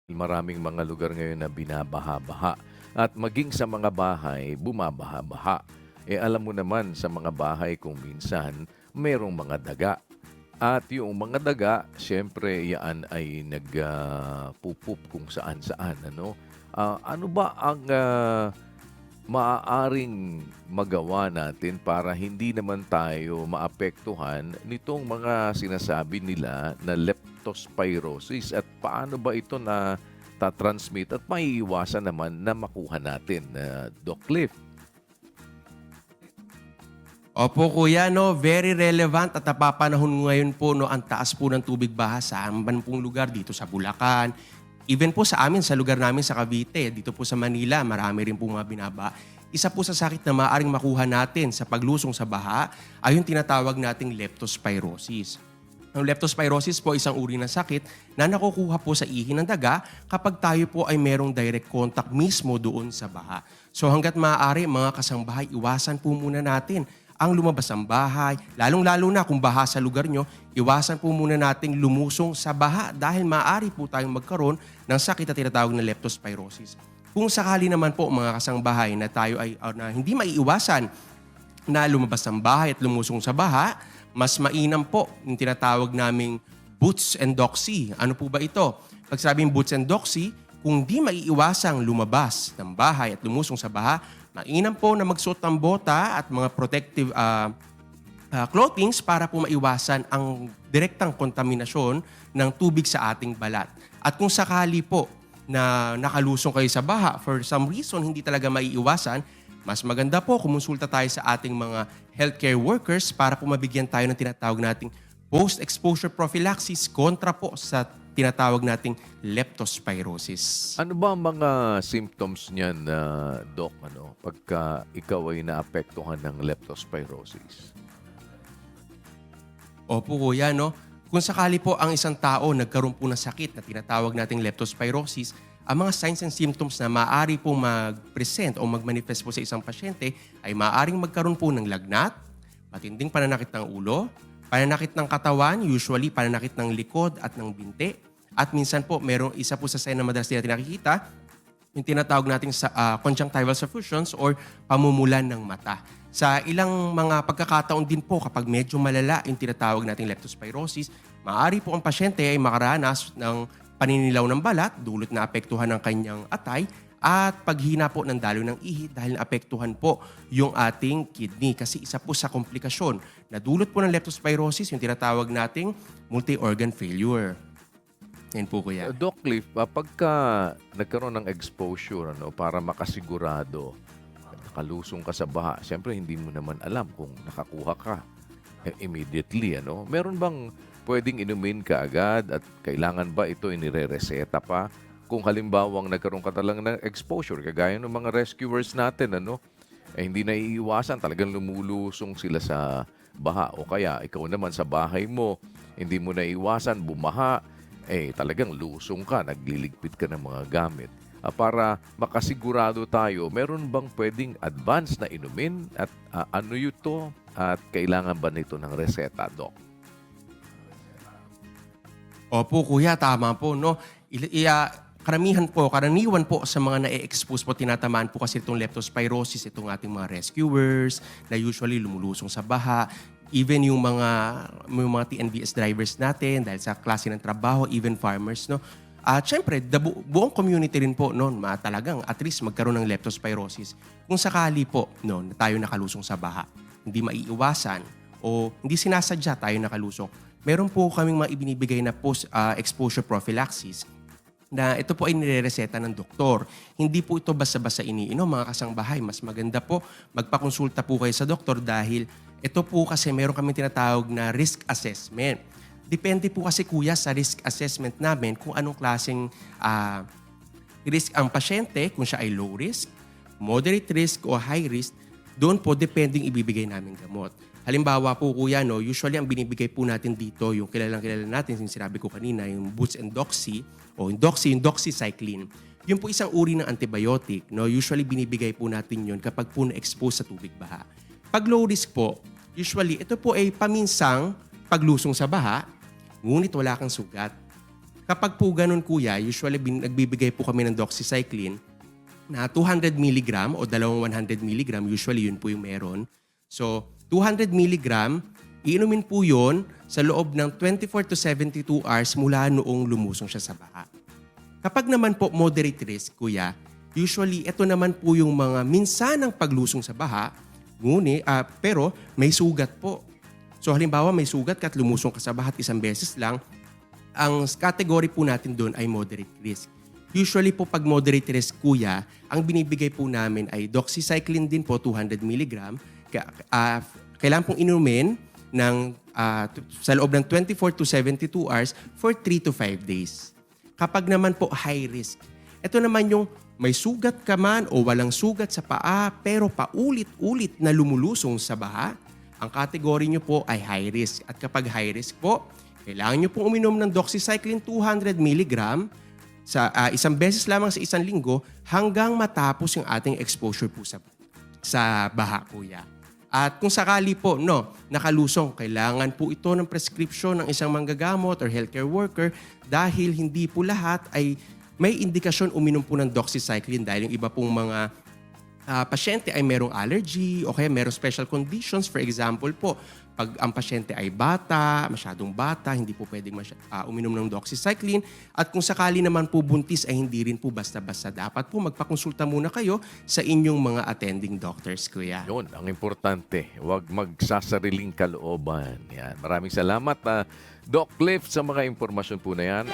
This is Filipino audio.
Maraming mga lugar ngayon na binabaha-baha at maging sa mga bahay, bumabaha-baha. Alam mo naman sa mga bahay kung minsan merong mga daga. At yung mga daga, siyempre yan ay nagpupup kung saan-saan. Ano ba ang maaaring magawa natin para hindi naman tayo maapektuhan nitong mga sinasabi nila na leptospirosis at paano ba ito na tatransmit at maiiwasan naman na makuha natin, Doc Cliff? Opo kuya, no, very relevant at napapanahon ngayon po no, ang taas po ng tubig baha sa amban pong lugar dito sa Bulacan. Even po sa amin, sa lugar namin sa Cavite, dito po sa Manila, marami rin po mga binaba. Isa po sa sakit na maaaring makuha natin sa paglusong sa baha ay yung tinatawag nating leptospirosis. Ang leptospirosis po isang uri ng sakit na nakukuha po sa ihi ng daga kapag tayo po ay merong direct contact mismo doon sa baha. So hanggat maaari mga kasangbahay, iwasan po muna natin ang lumabas ng bahay, lalong-lalo na kung baha sa lugar nyo, iwasan po muna nating lumusong sa baha dahil maaari po tayong magkaroon ng sakit na tinatawag na leptospirosis. Kung sakali naman po mga kasangbahay na tayo ay na hindi maiiwasan na lumabas ng bahay at lumusong sa baha, mas mainam po yung tinatawag naming boots and doxy. Ano po ba ito? Pag sabing boots and doxy, kung di maiiwasang lumabas ng bahay at lumusong sa baha, mainam po na magsuot ng bota at mga protective clothings para po maiwasan ang direktang kontaminasyon ng tubig sa ating balat. At kung sakali po na nakalusong kayo sa baha, for some reason hindi talaga maiiwasan, mas maganda po kumonsulta tayo sa ating mga healthcare workers para po mabigyan tayo ng tinatawag nating post-exposure prophylaxis kontra po sa tinatawag nating leptospirosis. Ano ba ang mga symptoms niyan, Doc, pagka ikaw ay naapektuhan ng leptospirosis? Opo kuya, no? Kung sakali po ang isang tao nagkaroon po ng sakit na tinatawag nating leptospirosis, ang mga signs and symptoms na maaari po mag-present o mag-manifest po sa isang pasyente ay maaaring magkaroon po ng lagnat, matinding pananakit ng ulo, pananakit ng katawan, usually pananakit ng likod at ng binti. At minsan po, merong isa po sa sign na madalas din natin nakikita, yung tinatawag nating conjunctival suffusions or pamumulan ng mata. Sa ilang mga pagkakataon din po kapag medyo malala yung tinatawag nating leptospirosis, maaari po ang pasyente ay makaranas ng paninilaw ng balat, dulot na apektuhan ng kanyang atay, at paghina po ng daloy ng ihi dahil naapektuhan po yung ating kidney. Kasi isa po sa komplikasyon na dulot po ng leptospirosis, yung tinatawag nating multi-organ failure. Yan po kuya. Doc Cliff, pagka nagkaroon ng exposure para makasigurado, nakalusong ka sa baha, siyempre hindi mo naman alam kung nakakuha ka immediately. Meron bang pwedeng inumin ka agad at kailangan ba ito inire-reseta pa? Kung halimbawang nagkaroon ka talagang ng exposure, kagaya ng mga rescuers natin, hindi na iiwasan, talagang lumulusong sila sa baha. O kaya ikaw naman sa bahay mo, hindi mo na iwasan, bumaha, talagang lusong ka, nagliligpit ka ng mga gamit. Para makasigurado tayo, meron bang pwedeng advance na inumin at ano ito at kailangan ba nito ng reseta, Doc? Opo kuya, tama po. No? Karaniwan po sa mga na-expose po, tinatamaan po kasi itong leptospirosis, itong ating mga rescuers na usually lumulusong sa baha. Even yung mga TNVS drivers natin dahil sa klase ng trabaho, even farmers, no? At syempre, buong community rin po noon, talagang at least magkaroon ng leptospirosis. Kung sakali po na tayo nakalusong sa baha, hindi maiiwasan o hindi sinasadya tayo nakalusong, meron po kaming mga ibinibigay na post-exposure prophylaxis na ito po ay nirereseta ng doktor. Hindi po ito basta-basta iniinom, mga kasangbahay. Mas maganda po magpakonsulta po kayo sa doktor dahil ito po kasi meron kami tinatawag na risk assessment. Depende po kasi kuya sa risk assessment namin kung anong klaseng risk ang pasyente, kung siya ay low risk, moderate risk o high risk, doon po depending ibibigay namin gamot. Halimbawa po kuya, usually ang binibigay po natin dito, yung kilalang-kilala natin, yung sinabi ko kanina, yung boots and doxy, o yung doxycycline. Yun po isang uri ng antibiotic. Usually binibigay po natin yun kapag po na-expose sa tubig baha. Pag low risk po, usually ito po ay paminsang paglusong sa baha, ngunit wala kang sugat. Kapag po ganun kuya, usually nagbibigay po kami ng doxycycline na 200 mg o dalawang 100 mg, usually yun po yung meron. So 200 mg, iinumin po yun sa loob ng 24 to 72 hours mula noong lumusong siya sa baha. Kapag naman po moderate risk, kuya, usually ito naman po yung mga minsanang paglusong sa baha, pero may sugat po. So halimbawa may sugat ka at lumusong ka sa baha at isang beses lang, ang category po natin doon ay moderate risk. Usually po pag moderate risk, kuya, ang binibigay po namin ay doxycycline din po, 200 mg. Kailangan pong inumin sa loob ng 24 to 72 hours for 3 to 5 days. Kapag naman po high risk, ito naman yung may sugat ka man o walang sugat sa paa pero paulit-ulit na lumulusong sa baha, ang category nyo po ay high risk. At kapag high risk po, kailangan nyo pong uminom ng doxycycline 200 mg sa isang beses lamang sa isang linggo hanggang matapos yung ating exposure po sa baha, kuya. At kung sakali po, nakalusong, kailangan po ito ng prescription ng isang manggagamot or healthcare worker dahil hindi po lahat ay may indikasyon uminom po ng doxycycline dahil yung iba pong mga pasyente ay merong allergy o kaya merong special conditions. For example po, pag ang pasyente ay masyadong bata, hindi po pwedeng uminom ng doxycycline. At kung sakali naman po buntis ay hindi rin po basta-basta. Dapat po magpakonsulta muna kayo sa inyong mga attending doctors, kuya. Yun, ang importante, huwag magsasariling kalooban. Yan. Maraming salamat, Doc Cliff, sa mga impormasyon po na yan.